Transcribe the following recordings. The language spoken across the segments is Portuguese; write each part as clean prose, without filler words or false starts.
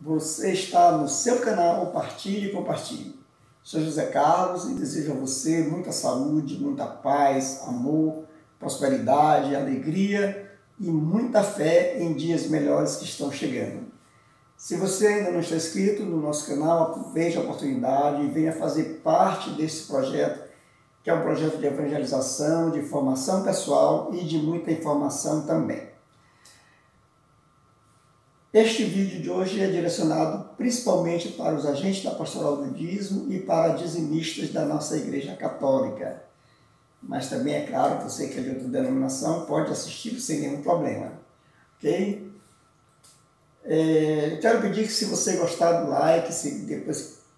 Você está no seu canal Partilhe e Compartilhe. Sou José Carlos e desejo a você muita saúde, muita paz, amor, prosperidade, alegria e muita fé em dias melhores que estão chegando. Se você ainda não está inscrito no nosso canal, aproveite a oportunidade e venha fazer parte desse projeto, que é um projeto de evangelização, de formação pessoal e de muita informação também. Este vídeo de hoje é direcionado principalmente para os agentes da Pastoral do Dízimo e para dizimistas da nossa Igreja Católica. Mas também, é claro, você que é de outra denominação pode assistir sem nenhum problema. Ok? Eu quero pedir que, se você gostar do like,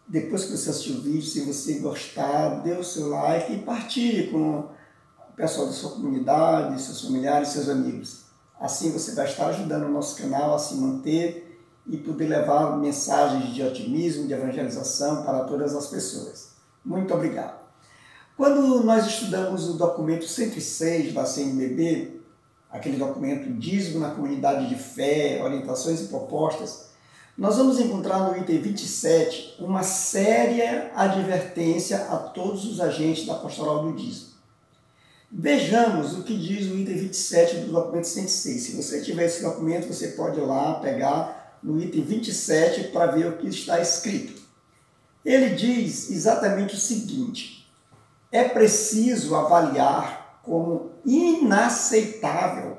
depois que você assistir o vídeo, se você gostar, dê o seu like e partilhe com o pessoal da sua comunidade, seus familiares, seus amigos. Assim você vai estar ajudando o nosso canal a se manter e poder levar mensagens de otimismo, de evangelização para todas as pessoas. Muito obrigado. Quando nós estudamos o documento 106 da CNBB, aquele documento Dízimo na Comunidade de Fé, Orientações e Propostas, nós vamos encontrar no item 27 uma séria advertência a todos os agentes da Pastoral do Dízimo. Vejamos o que diz o item 27 do documento 106. Se você tiver esse documento, você pode ir lá pegar no item 27 para ver o que está escrito. Ele diz exatamente o seguinte: é preciso avaliar como inaceitável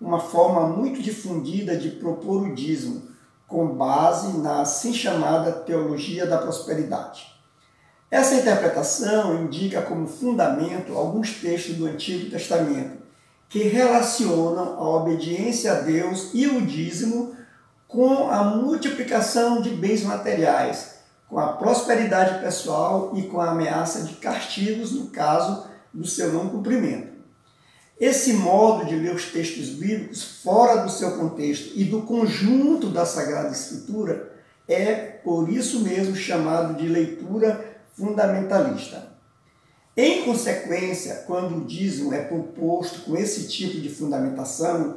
uma forma muito difundida de propor o dízimo, com base na assim chamada teologia da prosperidade. Essa interpretação indica como fundamento alguns textos do Antigo Testamento que relacionam a obediência a Deus e o dízimo com a multiplicação de bens materiais, com a prosperidade pessoal e com a ameaça de castigos no caso do seu não cumprimento. Esse modo de ler os textos bíblicos fora do seu contexto e do conjunto da Sagrada Escritura é, por isso mesmo, chamado de leitura fundamentalista. Em consequência, quando o dízimo é proposto com esse tipo de fundamentação,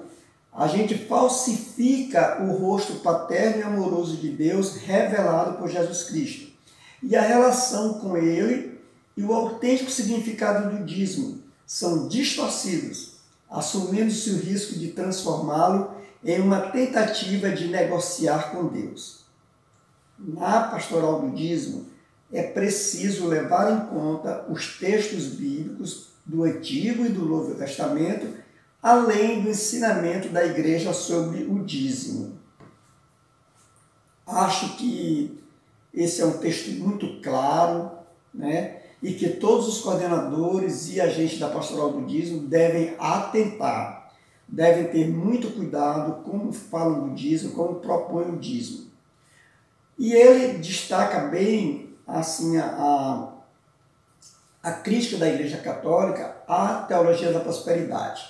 a gente falsifica o rosto paterno e amoroso de Deus revelado por Jesus Cristo e a relação com ele e o autêntico significado do dízimo são distorcidos, assumindo-se o risco de transformá-lo em uma tentativa de negociar com Deus. Na Pastoral do Dízimo, é preciso levar em conta os textos bíblicos do Antigo e do Novo Testamento, além do ensinamento da Igreja sobre o dízimo. Acho que esse é um texto muito claro, né? E que todos os coordenadores e agentes da Pastoral do Dízimo devem atentar, devem ter muito cuidado como falam do dízimo, como propõem o dízimo. E ele destaca bem assim, a crítica da Igreja Católica à teologia da prosperidade.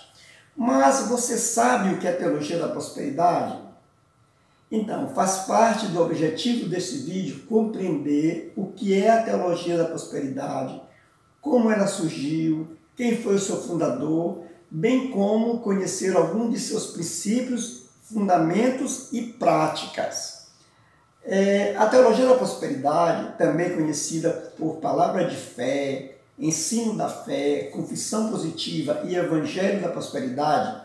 Mas você sabe o que é teologia da prosperidade? Então, faz parte do objetivo desse vídeo compreender o que é a teologia da prosperidade, como ela surgiu, quem foi o seu fundador, bem como conhecer alguns de seus princípios, fundamentos e práticas. A teologia da prosperidade, também conhecida por palavra de fé, ensino da fé, confissão positiva e evangelho da prosperidade,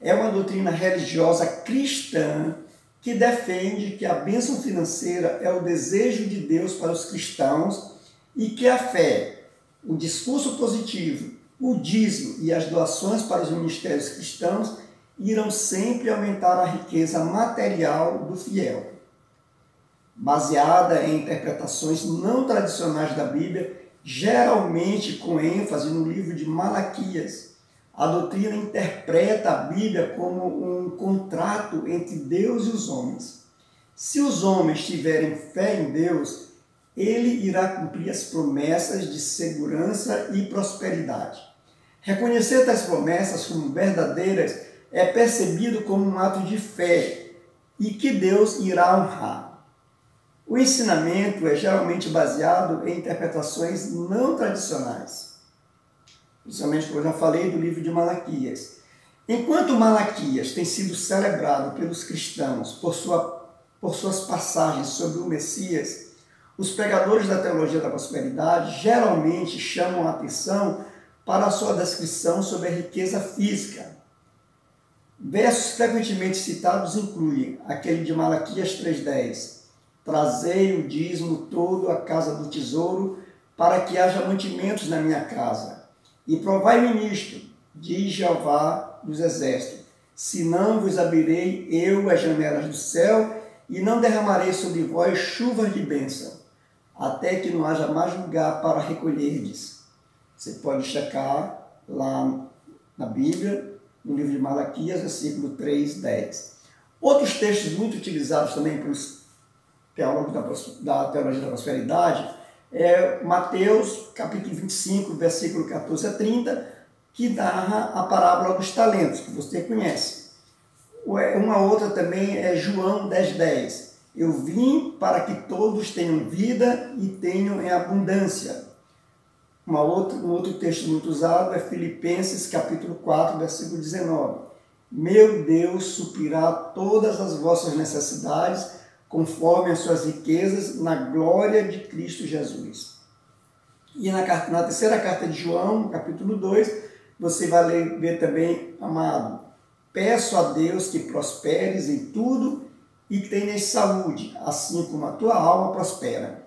é uma doutrina religiosa cristã que defende que a bênção financeira é o desejo de Deus para os cristãos e que a fé, o discurso positivo, o dízimo e as doações para os ministérios cristãos irão sempre aumentar a riqueza material do fiel. Baseada em interpretações não tradicionais da Bíblia, geralmente com ênfase no livro de Malaquias, a doutrina interpreta a Bíblia como um contrato entre Deus e os homens. Se os homens tiverem fé em Deus, ele irá cumprir as promessas de segurança e prosperidade. Reconhecer tais promessas como verdadeiras é percebido como um ato de fé e que Deus irá honrar. O ensinamento é geralmente baseado em interpretações não tradicionais, principalmente, como eu já falei, do livro de Malaquias. Enquanto Malaquias tem sido celebrado pelos cristãos por por suas passagens sobre o Messias, os pregadores da teologia da prosperidade geralmente chamam a atenção para a sua descrição sobre a riqueza física. Versos frequentemente citados incluem aquele de Malaquias 3,10: trazei o dízimo todo à casa do tesouro, para que haja mantimentos na minha casa. E provai-me nisto, diz Jeová dos exércitos, senão vos abrirei eu as janelas do céu, e não derramarei sobre vós chuvas de bênção, até que não haja mais lugar para recolherdes. Você pode checar lá na Bíblia, no livro de Malaquias, versículo 3:10. Outros textos muito utilizados também pelos teólogos da teologia da prosperidade é Mateus, capítulo 25, versículo 14 a 30, que narra a parábola dos talentos, que você conhece. Uma outra também é João 10:10. Eu vim para que todos tenham vida e tenham em abundância. Um outro texto muito usado é Filipenses, capítulo 4, versículo 19. Meu Deus suprirá todas as vossas necessidades, conforme as suas riquezas, na glória de Cristo Jesus. E na terceira carta de João, capítulo 2, você vai ver também, amado, peço a Deus que prosperes em tudo e que tenhas saúde, assim como a tua alma prospera.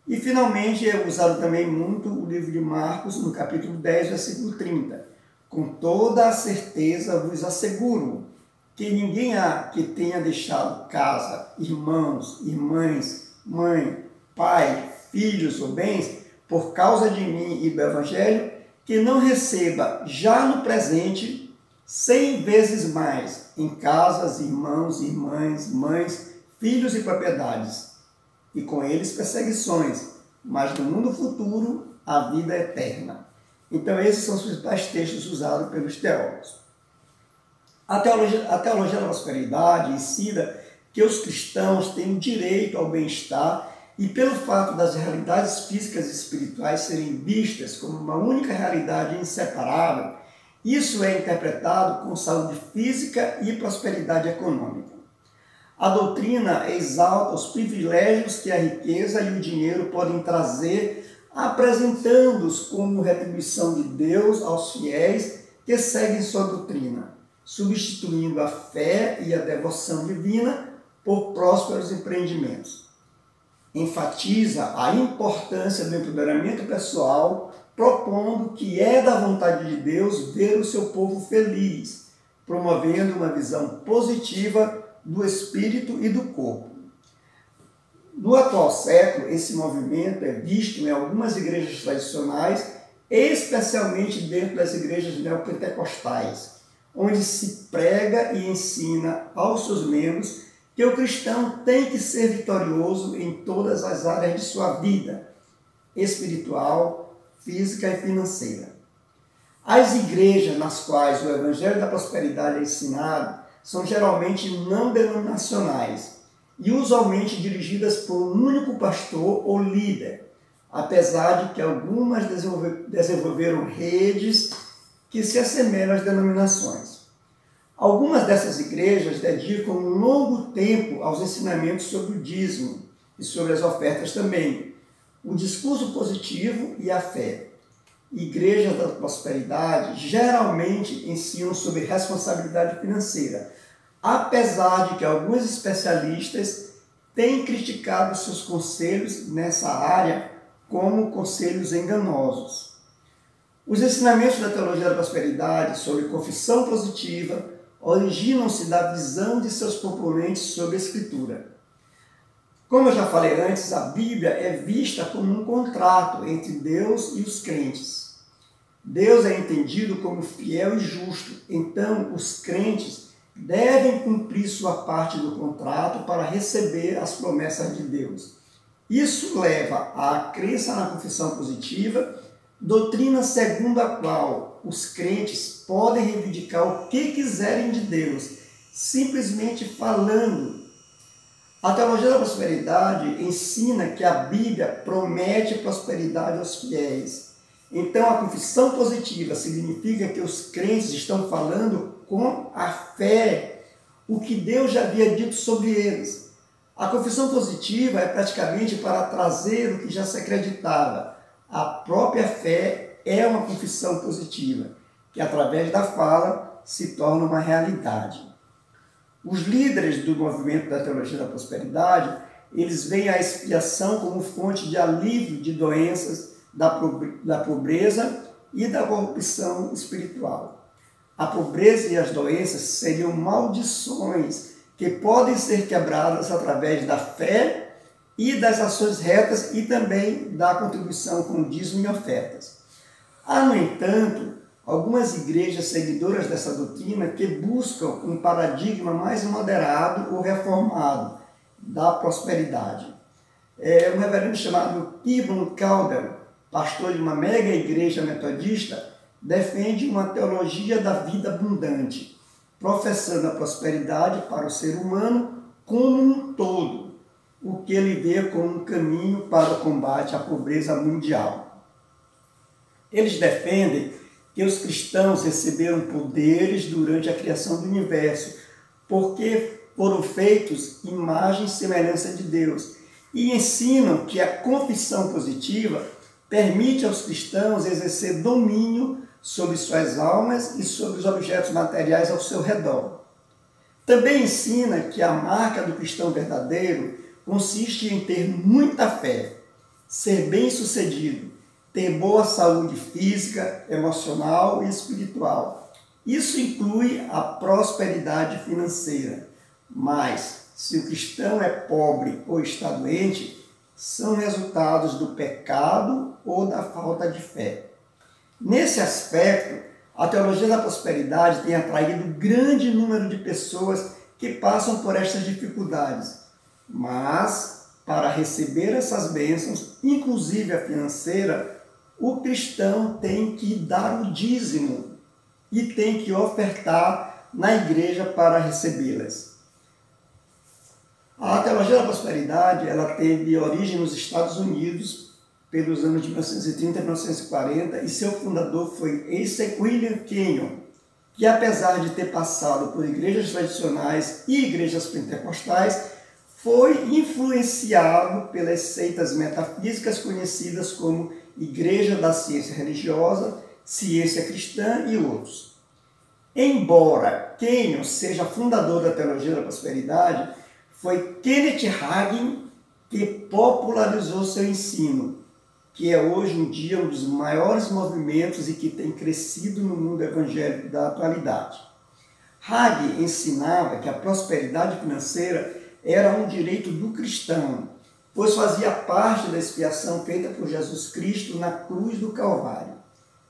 E finalmente é usado também muito o livro de Marcos, no capítulo 10, versículo 30. Com toda a certeza vos asseguro que ninguém há que tenha deixado casa, irmãos, irmãs, mãe, pai, filhos ou bens, por causa de mim e do Evangelho, que não receba já no presente 100 vezes mais em casas, irmãos, irmãs, mães, filhos e propriedades, e com eles perseguições, mas no mundo futuro a vida eterna. Então esses são os principais textos usados pelos teólogos. A teologia da prosperidade ensina que os cristãos têm o direito ao bem-estar e pelo fato das realidades físicas e espirituais serem vistas como uma única realidade inseparável, isso é interpretado com saúde física e prosperidade econômica. A doutrina exalta os privilégios que a riqueza e o dinheiro podem trazer, apresentando-os como retribuição de Deus aos fiéis que seguem sua doutrina, substituindo a fé e a devoção divina por prósperos empreendimentos. Enfatiza a importância do empoderamento pessoal, propondo que é da vontade de Deus ver o seu povo feliz, promovendo uma visão positiva do espírito e do corpo. No atual século, esse movimento é visto em algumas igrejas tradicionais, especialmente dentro das igrejas neopentecostais, onde se prega e ensina aos seus membros que o cristão tem que ser vitorioso em todas as áreas de sua vida, espiritual, física e financeira. As igrejas nas quais o Evangelho da Prosperidade é ensinado são geralmente não denominacionais e usualmente dirigidas por um único pastor ou líder, apesar de que algumas desenvolveram redes que se assemelham às denominações. Algumas dessas igrejas dedicam um longo tempo aos ensinamentos sobre o dízimo e sobre as ofertas também, o discurso positivo e a fé. Igrejas da prosperidade geralmente ensinam sobre responsabilidade financeira, apesar de que alguns especialistas têm criticado seus conselhos nessa área como conselhos enganosos. Os ensinamentos da teologia da prosperidade sobre confissão positiva originam-se da visão de seus proponentes sobre a Escritura. Como eu já falei antes, a Bíblia é vista como um contrato entre Deus e os crentes. Deus é entendido como fiel e justo, então os crentes devem cumprir sua parte do contrato para receber as promessas de Deus. Isso leva à crença na confissão positiva, doutrina segundo a qual os crentes podem reivindicar o que quiserem de Deus, simplesmente falando. A teologia da prosperidade ensina que a Bíblia promete prosperidade aos fiéis. Então, a confissão positiva significa que os crentes estão falando com a fé o que Deus já havia dito sobre eles. A confissão positiva é praticamente para trazer o que já se acreditava. A própria fé é uma confissão positiva, que através da fala se torna uma realidade. Os líderes do movimento da teologia da prosperidade, eles veem a expiação como fonte de alívio de doenças, da pobreza e da corrupção espiritual. A pobreza e as doenças seriam maldições que podem ser quebradas através da fé e das ações retas e também da contribuição com dízimo e ofertas. Há, no entanto, algumas igrejas seguidoras dessa doutrina que buscam um paradigma mais moderado ou reformado da prosperidade. Um reverendo chamado T.B. Caldwell, pastor de uma mega igreja metodista, defende uma teologia da vida abundante, professando a prosperidade para o ser humano como um todo, o que ele vê como um caminho para o combate à pobreza mundial. Eles defendem que os cristãos receberam poderes durante a criação do universo, porque foram feitos imagem e semelhança de Deus, e ensinam que a confissão positiva permite aos cristãos exercer domínio sobre suas almas e sobre os objetos materiais ao seu redor. Também ensina que a marca do cristão verdadeiro consiste em ter muita fé, ser bem-sucedido, ter boa saúde física, emocional e espiritual. Isso inclui a prosperidade financeira, mas se o cristão é pobre ou está doente, são resultados do pecado ou da falta de fé. Nesse aspecto, a teologia da prosperidade tem atraído grande número de pessoas que passam por estas dificuldades. Mas, para receber essas bênçãos, inclusive a financeira, o cristão tem que dar o dízimo e tem que ofertar na igreja para recebê-las. A teologia da prosperidade ela teve origem nos Estados Unidos, pelos anos de 1930 e 1940, e seu fundador foi A.C. William Kenyon, que apesar de ter passado por igrejas tradicionais e igrejas pentecostais, foi influenciado pelas seitas metafísicas conhecidas como Igreja da Ciência Religiosa, Ciência Cristã e outros. Embora Kenyon seja fundador da teologia da prosperidade, foi Kenneth Hagin que popularizou seu ensino, que é hoje em dia um dos maiores movimentos e que tem crescido no mundo evangélico da atualidade. Hagin ensinava que a prosperidade financeira era um direito do cristão, pois fazia parte da expiação feita por Jesus Cristo na cruz do Calvário,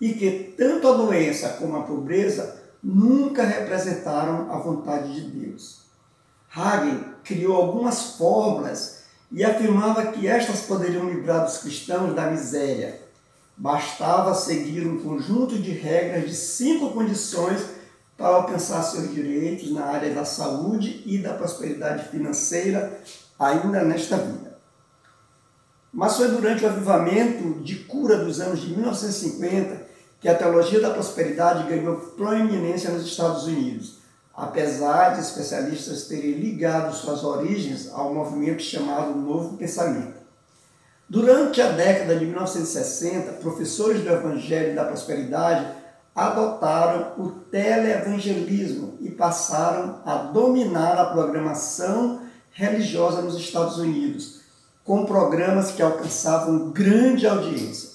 e que tanto a doença como a pobreza nunca representaram a vontade de Deus. Hagin criou algumas fórmulas e afirmava que estas poderiam livrar os cristãos da miséria. Bastava seguir um conjunto de regras de 5 condições para alcançar seus direitos na área da saúde e da prosperidade financeira ainda nesta vida. Mas foi durante o avivamento de cura dos anos de 1950 que a teologia da prosperidade ganhou proeminência nos Estados Unidos, apesar de especialistas terem ligado suas origens ao movimento chamado Novo Pensamento. Durante a década de 1960, professores do Evangelho da Prosperidade adotaram o teleevangelismo e passaram a dominar a programação religiosa nos Estados Unidos, com programas que alcançavam grande audiência.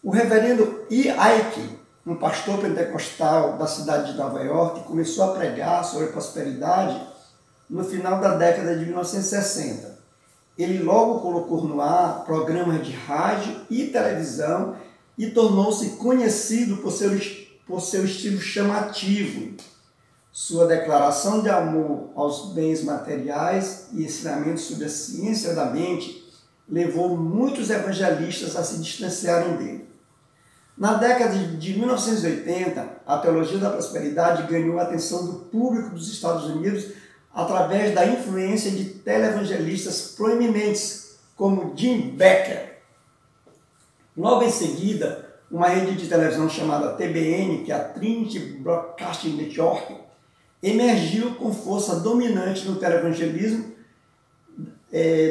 O reverendo E. Ike, um pastor pentecostal da cidade de Nova York, começou a pregar sobre prosperidade no final da década de 1960. Ele logo colocou no ar programas de rádio e televisão e tornou-se conhecido por seu estilo chamativo. Sua declaração de amor aos bens materiais e ensinamentos sobre a ciência da mente levou muitos evangelistas a se distanciarem dele. Na década de 1980, a teologia da prosperidade ganhou a atenção do público dos Estados Unidos através da influência de televangelistas proeminentes, como Jim Becker. Logo em seguida, uma rede de televisão chamada TBN, que é a Trinity Broadcasting Network, emergiu com força dominante no televangelismo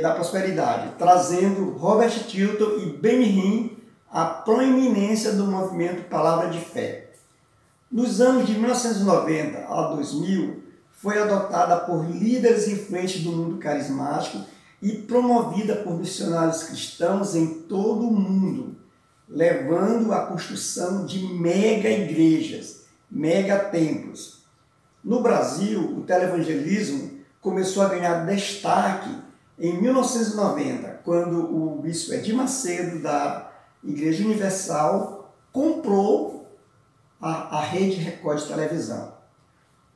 da prosperidade, trazendo Robert Tilton e Benjamin à proeminência do movimento Palavra de Fé. Nos anos de 1990 a 2000, foi adotada por líderes influentes do mundo carismático e promovida por missionários cristãos em todo o mundo, levando à construção de mega igrejas, mega templos. No Brasil, o televangelismo começou a ganhar destaque em 1990, quando o bispo Edir Macedo, da Igreja Universal, comprou a Rede Record de televisão.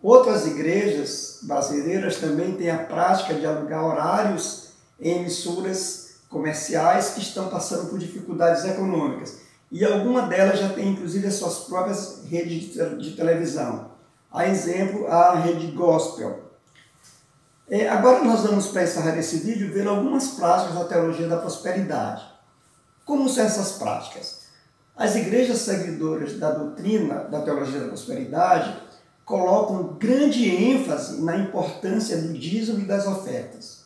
Outras igrejas brasileiras também têm a prática de alugar horários em emissoras comerciais que estão passando por dificuldades econômicas. E alguma delas já tem, inclusive, as suas próprias redes de televisão. A exemplo, a Rede Gospel. Agora nós vamos, para encerrar esse vídeo, ver algumas práticas da teologia da prosperidade. Como são essas práticas? As igrejas seguidoras da doutrina da teologia da prosperidade colocam grande ênfase na importância do dízimo e das ofertas.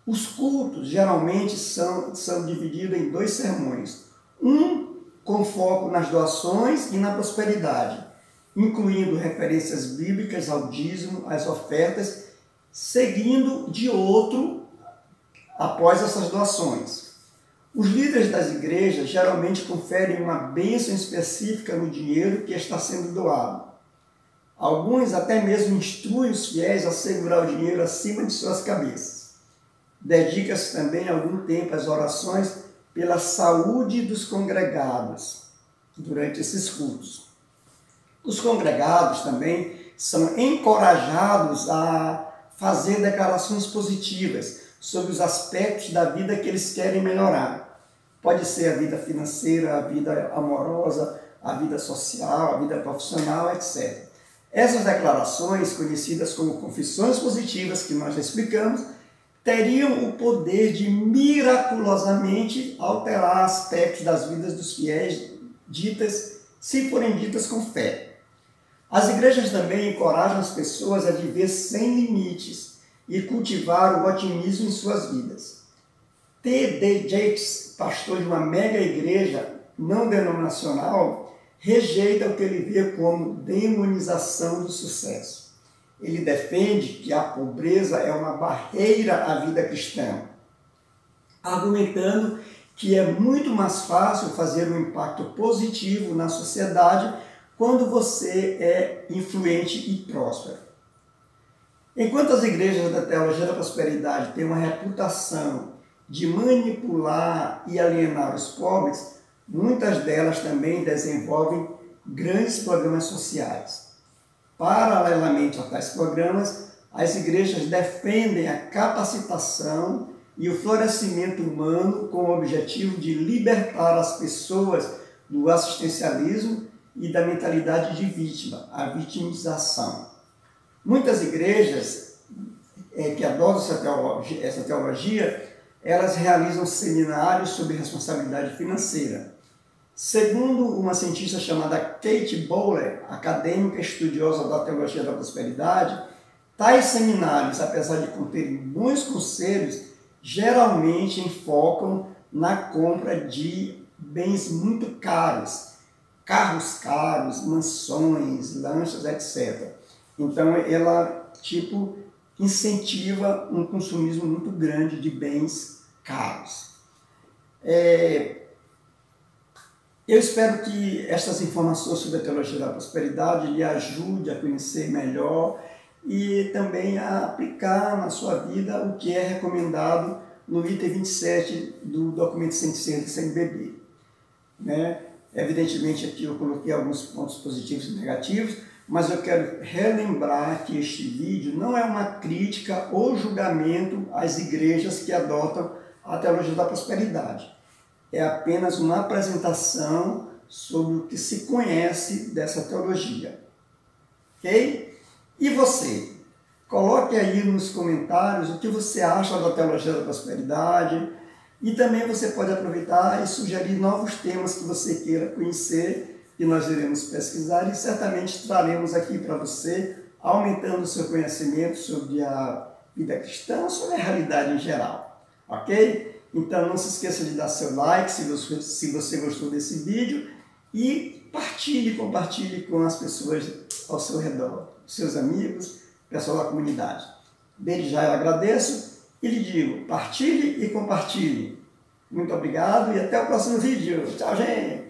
Os cultos geralmente são divididos em 2 sermões. Um com foco nas doações e na prosperidade, incluindo referências bíblicas ao dízimo, às ofertas, seguindo de outro após essas doações. Os líderes das igrejas geralmente conferem uma bênção específica no dinheiro que está sendo doado. Alguns até mesmo instruem os fiéis a segurar o dinheiro acima de suas cabeças. Dedica-se também algum tempo às orações pela saúde dos congregados durante esses cultos. Os congregados também são encorajados a fazer declarações positivas sobre os aspectos da vida que eles querem melhorar. Pode ser a vida financeira, a vida amorosa, a vida social, a vida profissional, etc. Essas declarações, conhecidas como confissões positivas, que nós já explicamos, teriam o poder de miraculosamente alterar aspectos das vidas dos fiéis, se forem ditas com fé. As igrejas também encorajam as pessoas a viver sem limites e cultivar o otimismo em suas vidas. T.D. Jakes, pastor de uma mega igreja não denominacional, rejeita o que ele vê como demonização do sucesso. Ele defende que a pobreza é uma barreira à vida cristã, argumentando que é muito mais fácil fazer um impacto positivo na sociedade quando você é influente e próspero. Enquanto as igrejas da teologia da prosperidade têm uma reputação de manipular e alienar os pobres, muitas delas também desenvolvem grandes programas sociais. Paralelamente a tais programas, as igrejas defendem a capacitação e o florescimento humano com o objetivo de libertar as pessoas do assistencialismo e da mentalidade de vítima, a vitimização. Muitas igrejas que adotam essa teologia, elas realizam seminários sobre responsabilidade financeira. Segundo uma cientista chamada Kate Bowler, acadêmica estudiosa da teologia da prosperidade, tais seminários, apesar de conterem bons conselhos, geralmente enfocam na compra de bens muito caros, carros caros, mansões, lanchas, etc. Então, ela, incentiva um consumismo muito grande de bens caros. Eu espero que estas informações sobre a teologia da prosperidade lhe ajude a conhecer melhor e também a aplicar na sua vida o que é recomendado no item 27 do documento 106 do CNBB. Evidentemente, aqui eu coloquei alguns pontos positivos e negativos, mas eu quero relembrar que este vídeo não é uma crítica ou julgamento às igrejas que adotam a teologia da prosperidade. É apenas uma apresentação sobre o que se conhece dessa teologia. Ok? E você? Coloque aí nos comentários o que você acha da teologia da prosperidade e também você pode aproveitar e sugerir novos temas que você queira conhecer e nós iremos pesquisar e certamente traremos aqui para você, aumentando o seu conhecimento sobre a vida cristã, sobre a realidade em geral. ok? Então não se esqueça de dar seu like se você gostou desse vídeo e compartilhe com as pessoas ao seu redor, seus amigos, pessoal da comunidade. Desde já eu agradeço e lhe digo, partilhe e compartilhe. Muito obrigado e até o próximo vídeo. Tchau, gente!